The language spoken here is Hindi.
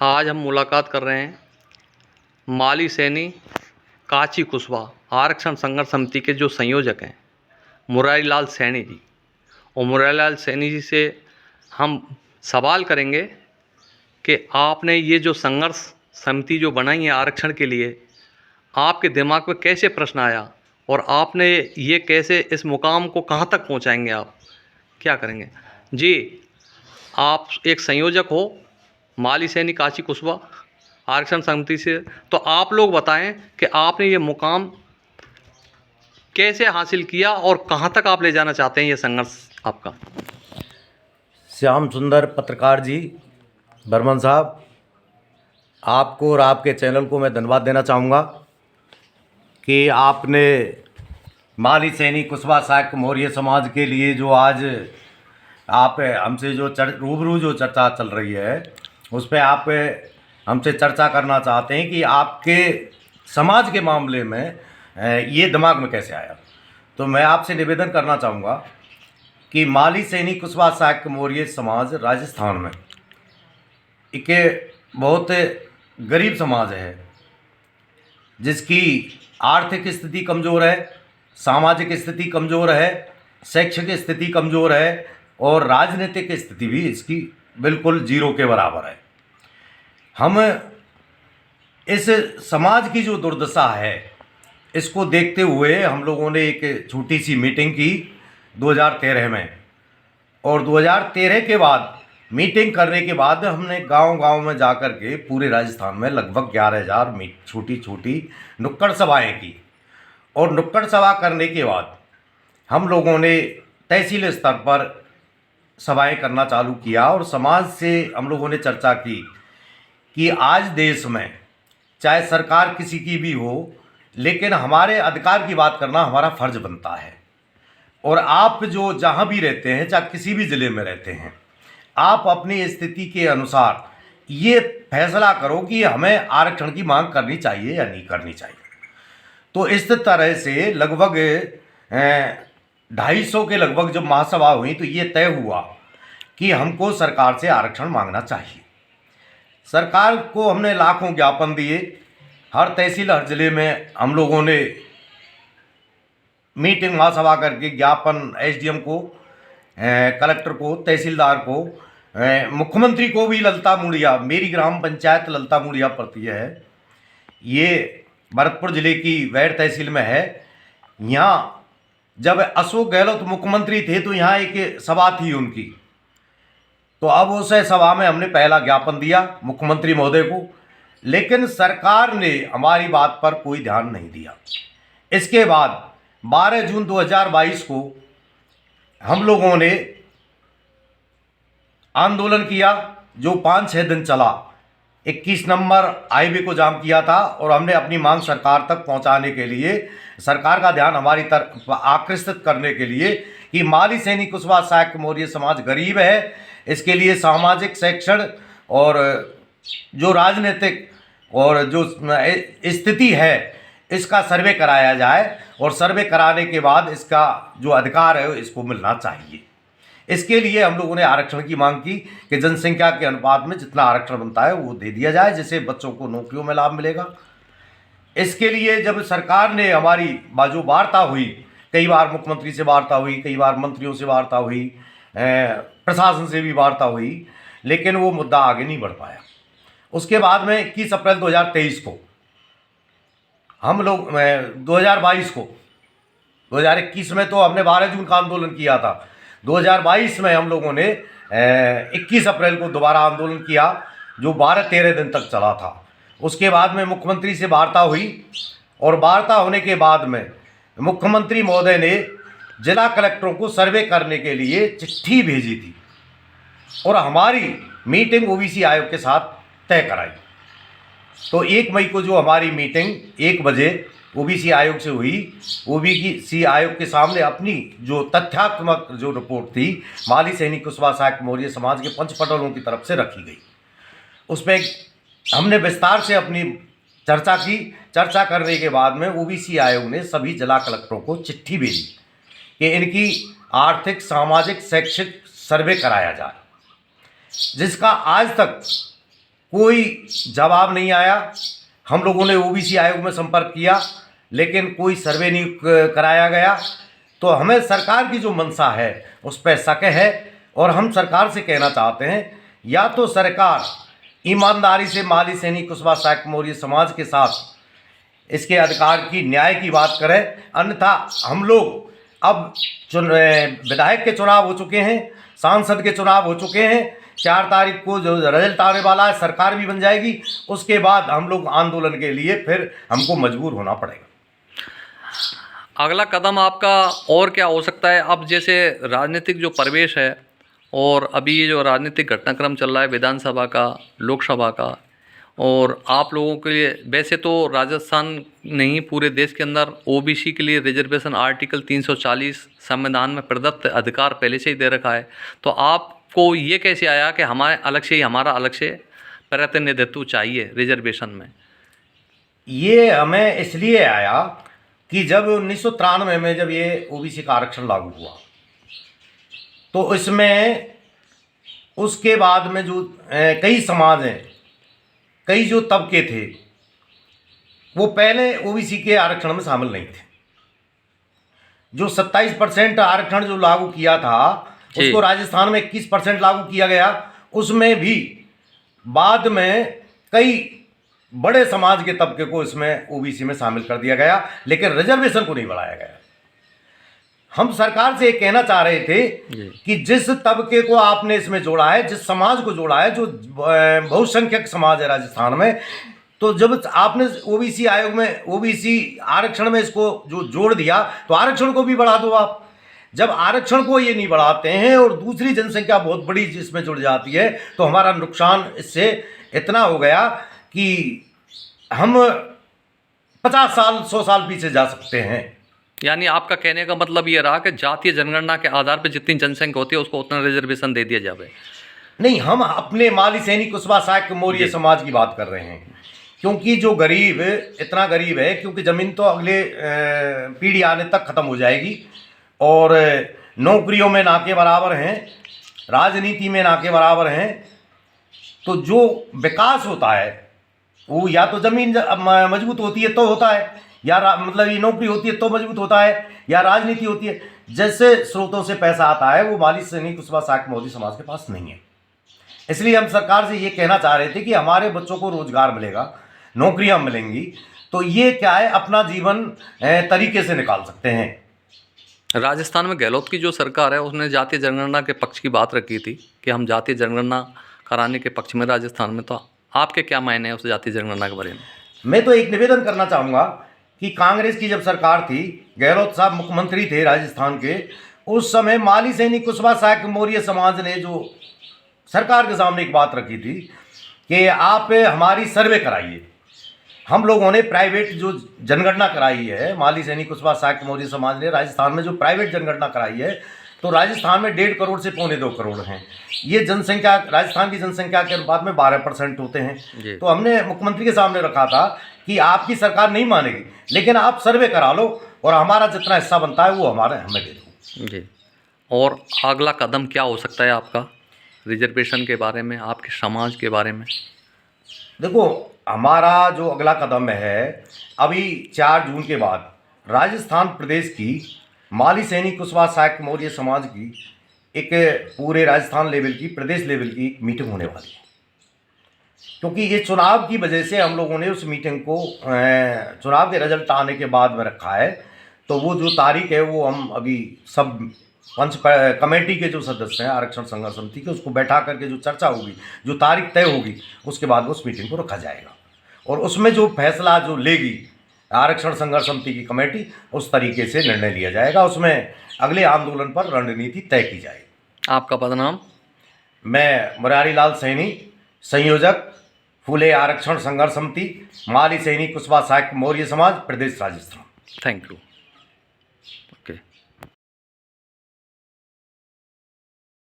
आज हम मुलाकात कर रहे हैं माली सैनी काची कुशवाहा आरक्षण संघर्ष समिति के जो संयोजक हैं मुरारी लाल सैनी जी। और मुरारी लाल सैनी जी से हम सवाल करेंगे कि आपने ये जो संघर्ष समिति जो बनाई है आरक्षण के लिए, आपके दिमाग में कैसे प्रश्न आया और आपने ये कैसे इस मुकाम को कहाँ तक पहुँचाएंगे, आप क्या करेंगे जी? आप एक संयोजक हो माली सैनी काची कुशवाहा आरक्षण समिति से, तो आप लोग बताएं कि आपने ये मुकाम कैसे हासिल किया और कहाँ तक आप ले जाना चाहते हैं ये संघर्ष आपका। श्याम सुंदर पत्रकार जी, बर्मन साहब, आपको और आपके चैनल को मैं धन्यवाद देना चाहूँगा कि आपने माली सैनी कुशवाहा शाक्य मौर्य समाज के लिए जो आज आप हमसे जो रूबरू जो चर्चा चल रही है उस पर आप हमसे चर्चा करना चाहते हैं कि आपके समाज के मामले में ये दिमाग में कैसे आया। तो मैं आपसे निवेदन करना चाहूँगा कि माली सैनी कुशवाहा शाक्य मौर्य समाज राजस्थान में एक बहुत गरीब समाज है, जिसकी आर्थिक स्थिति कमज़ोर है, सामाजिक स्थिति कमज़ोर है, शैक्षिक स्थिति कमज़ोर है और राजनीतिक स्थिति भी इसकी बिल्कुल जीरो के बराबर है। हम इस समाज की जो दुर्दशा है इसको देखते हुए हम लोगों ने एक छोटी सी मीटिंग की 2013 में, और 2013 के बाद मीटिंग करने के बाद हमने गांव-गांव में जाकर के पूरे राजस्थान में लगभग 11,000 छोटी छोटी नुक्कड़ सभाएँ की। और नुक्कड़ सभा करने के बाद हम लोगों ने तहसील स्तर पर सभाएं करना चालू किया और समाज से हम लोगों ने चर्चा की कि आज देश में चाहे सरकार किसी की भी हो, लेकिन हमारे अधिकार की बात करना हमारा फर्ज बनता है। और आप जो जहाँ भी रहते हैं, चाहे किसी भी ज़िले में रहते हैं, आप अपनी स्थिति के अनुसार ये फैसला करो कि हमें आरक्षण की मांग करनी चाहिए या नहीं करनी चाहिए। तो इस तरह से लगभग 250 के लगभग जब महासभा हुई तो ये तय हुआ कि हमको सरकार से आरक्षण मांगना चाहिए। सरकार को हमने लाखों ज्ञापन दिए, हर तहसील हर ज़िले में हम लोगों ने मीटिंग महासभा करके ज्ञापन एसडीएम को, कलेक्टर को, तहसीलदार को, मुख्यमंत्री को भी, ललता मुड़िया, मेरी ग्राम पंचायत ललता मुड़िया पड़ती है, ये भरतपुर ज़िले की वैड़ तहसील में है। यहाँ जब अशोक गहलोत मुख्यमंत्री थे तो यहाँ एक सभा थी उनकी, तो अब उस सभा में हमने पहला ज्ञापन दिया मुख्यमंत्री महोदय को, लेकिन सरकार ने हमारी बात पर कोई ध्यान नहीं दिया। इसके बाद 12 जून 2022 को हम लोगों ने आंदोलन किया जो 5-6 दिन चला। 21 नंबर हाईवे को जाम किया था और हमने अपनी मांग सरकार तक पहुंचाने के लिए, सरकार का ध्यान हमारी तरफ आकर्षित करने के लिए कि माली सैनी कुशवाहा शाक्य मौर्य समाज गरीब है, इसके लिए सामाजिक, शैक्षणिक और जो राजनीतिक और जो स्थिति है इसका सर्वे कराया जाए और सर्वे कराने के बाद इसका जो अधिकार है इसको मिलना चाहिए। इसके लिए हम लोगों ने आरक्षण की मांग की कि जनसंख्या के अनुपात में जितना आरक्षण बनता है वो दे दिया जाए, जिससे बच्चों को नौकरियों में लाभ मिलेगा। इसके लिए जब सरकार ने हमारी जो वार्ता हुई, कई बार मुख्यमंत्री से वार्ता हुई, कई बार मंत्रियों से वार्ता हुई, प्रशासन से भी वार्ता हुई, लेकिन वो मुद्दा आगे नहीं बढ़ पाया। उसके बाद में 21 अप्रैल 2023 को हम लोग 2022 को 2021 में तो हमने 12 जून का आंदोलन किया था, 2022 में हम लोगों ने 21 अप्रैल को दोबारा आंदोलन किया जो 12-13 दिन तक चला था। उसके बाद में मुख्यमंत्री से वार्ता हुई और वार्ता होने के बाद में मुख्यमंत्री महोदय ने जिला कलेक्टरों को सर्वे करने के लिए चिट्ठी भेजी थी और हमारी मीटिंग ओबीसी आयोग के साथ तय कराई। तो 1 मई को जो हमारी मीटिंग 1 बजे ओबीसी आयोग से हुई, ओबीसी आयोग के सामने अपनी जो तथ्यात्मक जो रिपोर्ट थी माली सैनी कुशवाहा शाक्य मौर्य समाज के पंचपटलों की तरफ से रखी गई। उस पर हमने विस्तार से अपनी चर्चा की। चर्चा करने के बाद में ओबीसी आयोग ने सभी जिला कलेक्टरों को चिट्ठी भेजी कि इनकी आर्थिक, सामाजिक, शैक्षिक सर्वे कराया जाए, जिसका आज तक कोई जवाब नहीं आया। हम लोगों ने ओबीसी आयोग में संपर्क किया, लेकिन कोई सर्वे नहीं कराया गया। तो हमें सरकार की जो मंशा है उस पर शक है, और हम सरकार से कहना चाहते हैं, या तो सरकार ईमानदारी से माली सैनी कुशवाहा साक्य मौर्य समाज के साथ इसके अधिकार की न्याय की बात करे, अन्यथा हम लोग अब विधायक के चुनाव हो चुके हैं, सांसद के चुनाव हो चुके हैं, 4 तारीख को जो रिजल्ट आने वाला है, सरकार भी बन जाएगी, उसके बाद हम लोग आंदोलन के लिए फिर हमको मजबूर होना पड़ेगा। अगला कदम आपका और क्या हो सकता है? अब जैसे राजनीतिक जो परिवेश है और अभी ये जो राजनीतिक घटनाक्रम चल रहा है विधानसभा का, लोकसभा का, और आप लोगों के लिए वैसे तो राजस्थान नहीं पूरे देश के अंदर ओबीसी के लिए रिजर्वेशन आर्टिकल 340 संविधान में प्रदत्त अधिकार पहले से ही दे रखा है, तो आपको ये कैसे आया कि हमारा अलग से प्रतिनिधित्व चाहिए रिजर्वेशन में? ये हमें इसलिए आया कि जब 1993 में जब ये ओबीसी का आरक्षण लागू हुआ, तो इसमें उसके बाद में जो कई समाज हैं, कई जो तबके थे, वो पहले ओबीसी के आरक्षण में शामिल नहीं थे। जो 27% आरक्षण जो लागू किया था, उसको राजस्थान में 21% लागू किया गया। उसमें भी बाद में कई बड़े समाज के तबके को इसमें ओबीसी में शामिल कर दिया गया, लेकिन रिजर्वेशन को नहीं बढ़ाया गया। हम सरकार से ये कहना चाह रहे थे कि जिस तबके को आपने इसमें जोड़ा है, जिस समाज को जोड़ा है, जो बहुसंख्यक समाज है राजस्थान में, तो जब आपने ओबीसी आयोग में, ओबीसी आरक्षण में इसको जो जोड़ दिया, तो आरक्षण को भी बढ़ा दो आप। जब आरक्षण को ये नहीं बढ़ाते हैं और दूसरी जनसंख्या बहुत बड़ी जिसमें जुड़ जाती है, तो हमारा नुकसान इससे इतना हो गया कि हम 50 साल 100 साल पीछे जा सकते हैं। यानी आपका कहने का मतलब ये रहा कि जातीय जनगणना के आधार पर जितनी जनसंख्या होती है उसको उतना रिजर्वेशन दे दिया जाए? नहीं, हम अपने माली सैनी कुशवाहा साक्य मौर्य समाज की बात कर रहे हैं, क्योंकि जो गरीब इतना गरीब है, क्योंकि ज़मीन तो अगले पीढ़ी आने तक ख़त्म हो जाएगी, और नौकरियों में ना के बराबर हैं, राजनीति में ना के बराबर हैं। तो जो विकास होता है वो या तो ज़मीन मजबूत होती है तो होता है, या मतलब ये नौकरी होती है तो मजबूत होता है, या राजनीति होती है। जैसे स्रोतों से पैसा आता है वो माली सैनी कुशवाहा साक्य मौर्य समाज के पास नहीं है। इसलिए हम सरकार से ये कहना चाह रहे थे कि हमारे बच्चों को रोजगार मिलेगा, नौकरियां मिलेंगी, तो ये क्या है, अपना जीवन तरीके से निकाल सकते हैं। राजस्थान में गहलोत की जो सरकार है उसने जातीय जनगणना के पक्ष की बात रखी थी कि हम जातीय जनगणना कराने के पक्ष में राजस्थान में, तो आपके क्या मायने हैं उस जातीय जनगणना के बारे में? मैं तो एक निवेदन करना चाहूँगा कि कांग्रेस की जब सरकार थी, गहलोत साहब मुख्यमंत्री थे राजस्थान के, उस समय माली सैनी कुशवाहा साक्य मौर्य समाज ने जो सरकार के सामने एक बात रखी थी कि आप हमारी सर्वे कराइए। हम लोगों ने प्राइवेट जो जनगणना कराई है, माली सैनी कुशवाहा साक्य मौर्य समाज ने राजस्थान में जो प्राइवेट जनगणना कराई है, तो राजस्थान में 1.5 करोड़ से 2.25 करोड़ हैं। ये जनसंख्या राजस्थान की जनसंख्या के अनुपात में 12% होते हैं। तो हमने मुख्यमंत्री के सामने रखा था कि आपकी सरकार नहीं मानेगी, लेकिन आप सर्वे करा लो और हमारा जितना हिस्सा बनता है वो हमें दे दो। जी, और अगला कदम क्या हो सकता है आपका रिजर्वेशन के बारे में, आपके समाज के बारे में? देखो, हमारा जो अगला कदम है, अभी 4 जून के बाद राजस्थान प्रदेश की माली सैनी कुशवाहा साक्य मौर्य समाज की एक पूरे राजस्थान लेवल की, प्रदेश लेवल की एक मीटिंग होने वाली है। क्योंकि ये चुनाव की वजह से हम लोगों ने उस मीटिंग को चुनाव के रिजल्ट आने के बाद में रखा है। तो वो जो तारीख है वो हम अभी सब पंच कमेटी के जो सदस्य हैं आरक्षण संघर्ष समिति के, उसको बैठा करके जो चर्चा होगी, जो तारीख तय होगी, उसके बाद उस मीटिंग को रखा जाएगा, और उसमें जो फैसला जो लेगी आरक्षण संघर्ष समिति की कमेटी, उस तरीके से निर्णय लिया जाएगा। उसमें अगले आंदोलन पर रणनीति तय की जाएगी। आपका पदनाम? मैं मुरारी लाल सैनी, संयोजक फूले आरक्षण संघर्ष समिति, माली सैनी कुशवाहा साक्य मौर्य समाज, प्रदेश राजस्थान। Thank you.